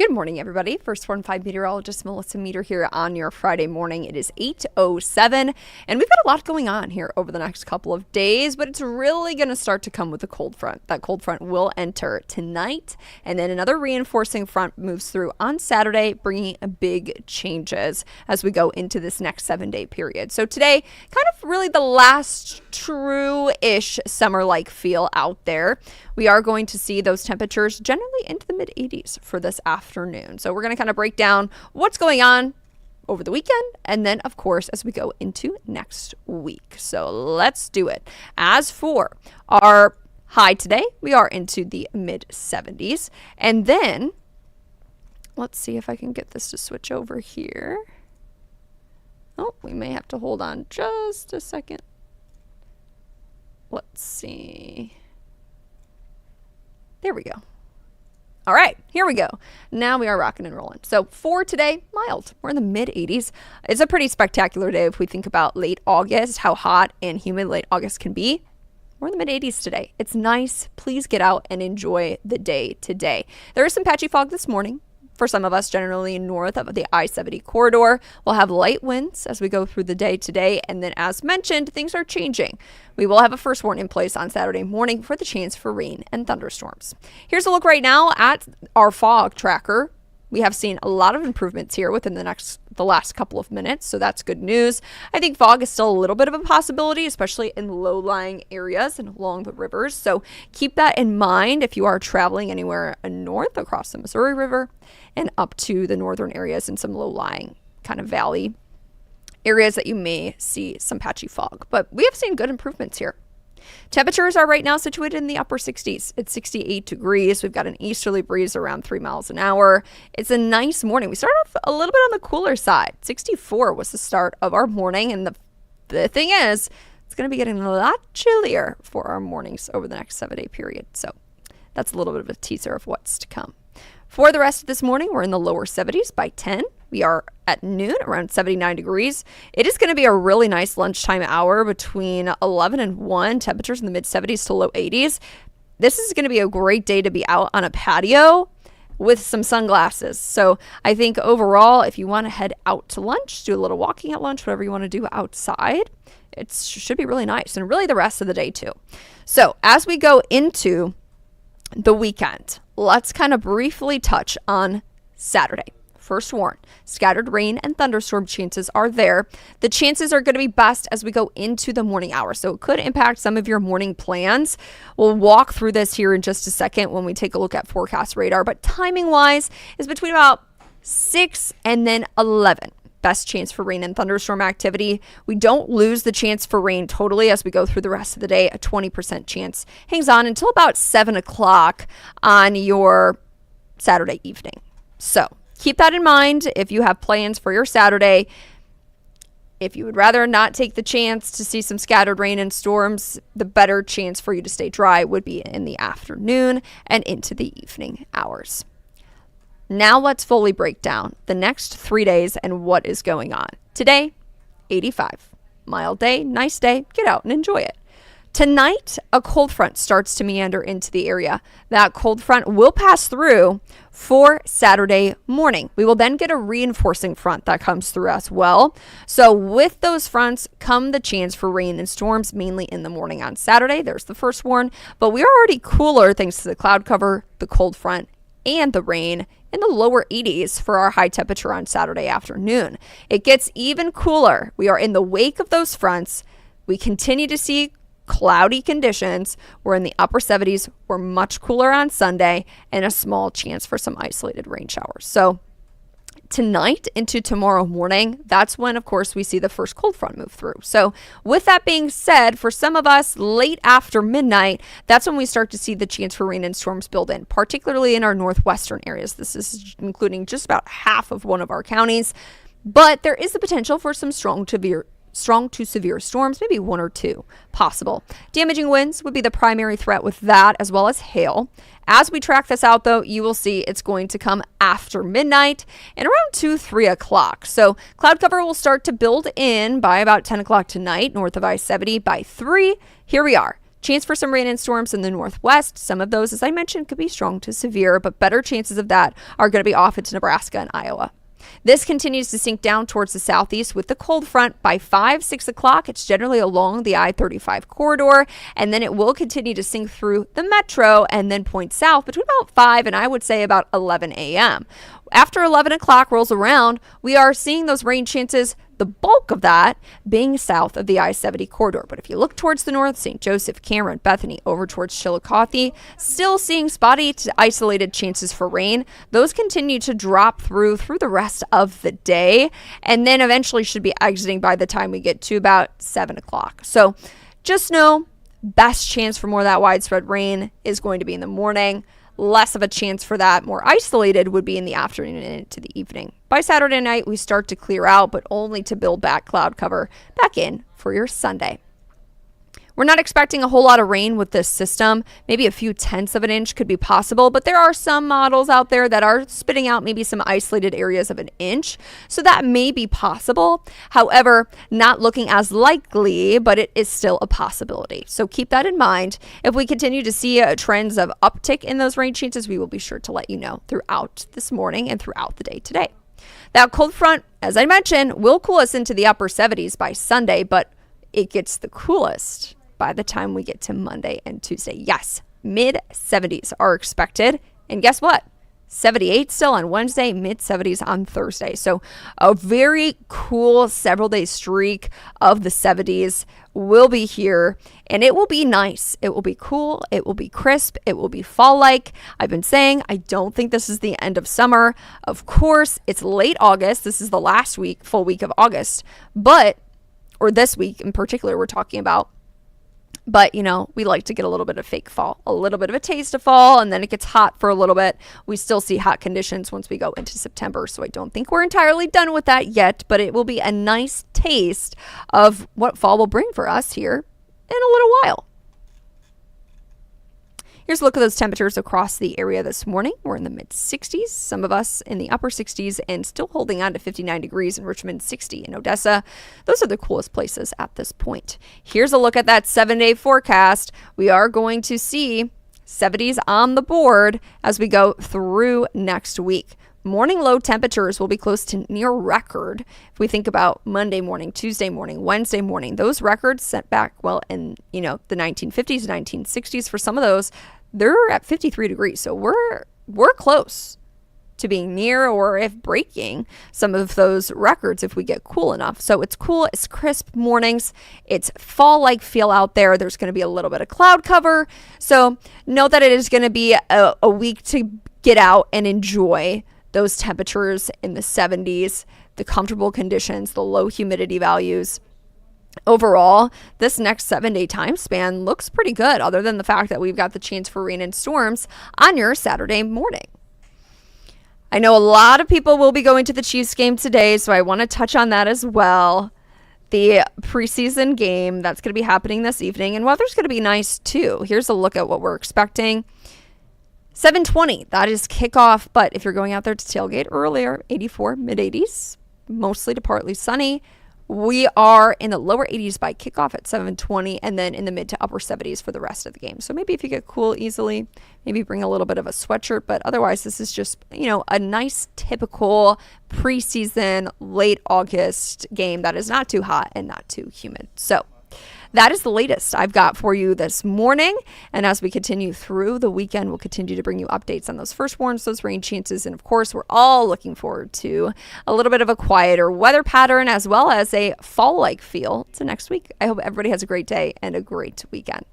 Good morning, everybody. First One 5 Meteorologist Melissa Meeder here on your Friday morning. It is 8:07, and we've got a lot going on here over the next couple of days, but it's really going to start to come with a cold front. That cold front will enter tonight, and then another reinforcing front moves through on Saturday, bringing big changes as we go into this next 7-day period. So today, kind of really the last true-ish summer-like feel out there. We are going to see those temperatures generally into the mid-80s for this afternoon. So we're going to kind of break down what's going on over the weekend and then, of course, as we go into next week. So let's do it. As for our high today, we are into the mid-70s. And then, let's see if I can get this to switch over here. Oh, we may have to hold on just a second. Let's see. There we go. All right, here we go. Now we are rocking and rolling. So for today, mild. We're in the mid-80s. It's a pretty spectacular day if we think about late August, how hot and humid late August can be. We're in the mid-80s today. It's nice. Please get out and enjoy the day today. There is some patchy fog this morning. For some of us, generally north of the I-70 corridor, we'll have light winds as we go through the day today. And then, as mentioned, things are changing. We will have a first warning in place on Saturday morning for the chance for rain and thunderstorms. Here's a look right now at our fog tracker. We have seen a lot of improvements here within the last couple of minutes, so that's good news. I think fog is still a little bit of a possibility, especially in low-lying areas and along the rivers. So keep that in mind if you are traveling anywhere north across the Missouri River and up to the northern areas and some low-lying kind of valley areas that you may see some patchy fog. But we have seen good improvements here. Temperatures are right now situated in the upper 60s. It's 68 degrees. We've got an easterly breeze around 3 miles an hour. It's a nice morning. We started off a little bit on the cooler side. 64 was the start of our morning. And the thing is, it's going to be getting a lot chillier for our mornings over the next 7-day period. So that's a little bit of a teaser of what's to come. For the rest of this morning, we're in the lower 70s by 10. We are at noon around 79 degrees. It is going to be a really nice lunchtime hour between 11 and 1. Temperatures in the mid 70s to low 80s. This is going to be a great day to be out on a patio with some sunglasses. So I think overall, if you want to head out to lunch, do a little walking at lunch, whatever you want to do outside, it should be really nice. And really the rest of the day too. So as we go into the weekend, let's kind of briefly touch on Saturday. First warn, scattered rain and thunderstorm chances are there. The chances are going to be best as we go into the morning hours, so it could impact some of your morning plans. We'll walk through this here in just a second when we take a look at forecast radar, but timing-wise is between about 6 and then 11. Best chance for rain and thunderstorm activity. We don't lose the chance for rain totally as we go through the rest of the day. A 20% chance hangs on until about 7 o'clock on your Saturday evening. So keep that in mind if you have plans for your Saturday. If you would rather not take the chance to see some scattered rain and storms, the better chance for you to stay dry would be in the afternoon and into the evening hours. Now let's fully break down the next 3 days and what is going on. Today, 85. Mild day, nice day, get out and enjoy it. Tonight, a cold front starts to meander into the area. That cold front will pass through for Saturday morning. We will then get a reinforcing front that comes through as well. So with those fronts come the chance for rain and storms, mainly in the morning on Saturday. There's the first warn, but we are already cooler thanks to the cloud cover, the cold front, and the rain in the lower 80s for our high temperature on Saturday afternoon. It gets even cooler. We are in the wake of those fronts. We continue to see cloudy conditions. We're in the upper 70s. We're much cooler on Sunday and a small chance for some isolated rain showers. So tonight into tomorrow morning, that's when, of course, we see the first cold front move through. So with that being said, for some of us, late after midnight, that's when we start to see the chance for rain and storms build in, particularly in our northwestern areas. This is including just about half of one of our counties. But there is the potential for some strong to severe storms, maybe 1 or 2 possible. Damaging winds would be the primary threat with that, as well as hail. As we track this out, though, you will see it's going to come after midnight and around 2, 3 o'clock. So cloud cover will start to build in by about 10 o'clock tonight, north of I-70 by 3. Here we are. Chance for some rain and storms in the northwest. Some of those, as I mentioned, could be strong to severe, but better chances of that are going to be off into Nebraska and Iowa. This continues to sink down towards the southeast with the cold front by 5, 6 o'clock. It's generally along the I-35 corridor, and then it will continue to sink through the metro and then point south between about 5 and I would say about 11 a.m. After 11 o'clock rolls around, we are seeing those rain chances, the bulk of that being south of the I-70 corridor. But if you look towards the north, St. Joseph, Cameron, Bethany, over towards Chillicothe, still seeing spotty to isolated chances for rain. Those continue to drop through the rest of the day, and then eventually should be exiting by the time we get to about 7 o'clock. So just know, best chance for more of that widespread rain is going to be in the morning. Less of a chance for that more isolated would be in the afternoon and into the evening. By Saturday night, we start to clear out, but only to build back cloud cover back in for your Sunday. We're not expecting a whole lot of rain with this system. Maybe a few tenths of an inch could be possible, but there are some models out there that are spitting out maybe some isolated areas of an inch. So that may be possible. However, not looking as likely, but it is still a possibility. So keep that in mind. If we continue to see trends of uptick in those rain chances, we will be sure to let you know throughout this morning and throughout the day today. That cold front, as I mentioned, will cool us into the upper 70s by Sunday, but it gets the coolest by the time we get to Monday and Tuesday. Yes, mid 70s are expected. And guess what? 78 still on Wednesday, mid 70s on Thursday. So a very cool several day streak of the 70s will be here, and it will be nice. It will be cool. It will be crisp. It will be fall-like. I've been saying I don't think this is the end of summer. Of course, it's late August. This is the last week, full week of August, or this week in particular we're talking about. But, we like to get a little bit of fake fall, a little bit of a taste of fall, and then it gets hot for a little bit. We still see hot conditions once we go into September, so I don't think we're entirely done with that yet, but it will be a nice taste of what fall will bring for us here in a little while. Here's a look at those temperatures across the area this morning. We're in the mid 60s, some of us in the upper 60s, and still holding on to 59 degrees in Richmond, 60 in Odessa. Those are the coolest places at this point. Here's a look at that 7-day forecast. We are going to see 70s on the board as we go through next week. Morning low temperatures will be close to near record. If we think about Monday morning, Tuesday morning, Wednesday morning, those records set back, in, the 1950s, 1960s. For some of those, they're at 53 degrees. So we're close to being near, or if breaking some of those records if we get cool enough. So it's cool, it's crisp mornings, it's fall-like feel out there. There's going to be a little bit of cloud cover. So know that it is going to be a week to get out and enjoy those temperatures in the 70s, the comfortable conditions, the low humidity values. Overall, this next 7-day time span looks pretty good, other than the fact that we've got the chance for rain and storms on your Saturday morning. I know a lot of people will be going to the Chiefs game today, so I want to touch on that as well. The preseason game that's going to be happening this evening, and weather's going to be nice too. Here's a look at what we're expecting. 7:20, that is kickoff, but if you're going out there to tailgate earlier, 84, mid-80s, mostly to partly sunny. We are in the lower 80s by kickoff at 7:20, and then in the mid to upper 70s for the rest of the game. So maybe if you get cool easily, maybe bring a little bit of a sweatshirt, but otherwise this is just, a nice typical preseason late August game that is not too hot and not too humid. So that is the latest I've got for you this morning. And as we continue through the weekend, we'll continue to bring you updates on those first warns, those rain chances. And of course, we're all looking forward to a little bit of a quieter weather pattern as well as a fall-like feel to next week. I hope everybody has a great day and a great weekend.